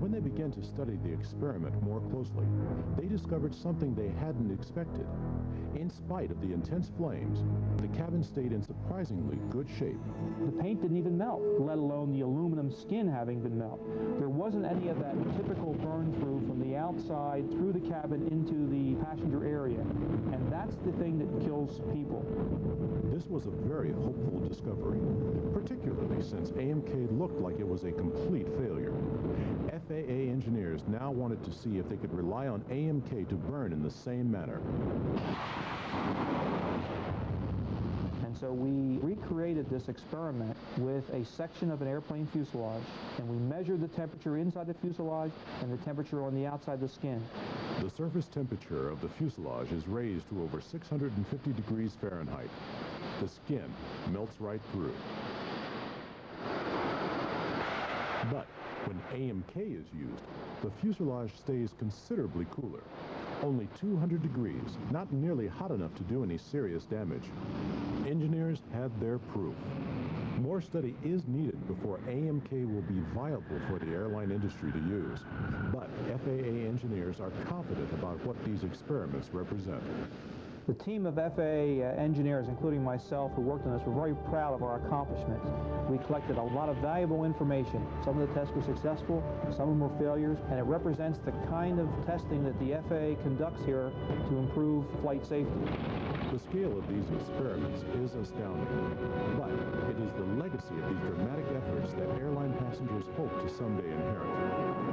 When they began to study the experiment more closely, they discovered something they hadn't expected. In spite of the intense flames, the cabin stayed in surprisingly good shape. The paint didn't even melt, let alone the aluminum skin having been melted. There wasn't any of that typical burn through from the outside through the cabin into the passenger area. And that's the thing that kills people. This was a very hopeful discovery, particularly since AMK looked like it was a complete failure. FAA engineers now wanted to see if they could rely on AMK to burn in the same manner. And so we recreated this experiment with a section of an airplane fuselage, and we measured the temperature inside the fuselage and the temperature on the outside of the skin. The surface temperature of the fuselage is raised to over 650 degrees Fahrenheit. The skin melts right through. But when AMK is used, the fuselage stays considerably cooler. Only 200 degrees, not nearly hot enough to do any serious damage. Engineers had their proof. More study is needed before AMK will be viable for the airline industry to use. But FAA engineers are confident about what these experiments represent. The team of FAA engineers, including myself, who worked on this, were very proud of our accomplishments. We collected a lot of valuable information. Some of the tests were successful, some of them were failures, and it represents the kind of testing that the FAA conducts here to improve flight safety. The scale of these experiments is astounding, but it is the legacy of these dramatic efforts that airline passengers hope to someday inherit.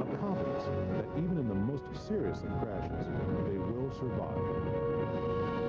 A confidence that even in the most serious of crashes, they will survive.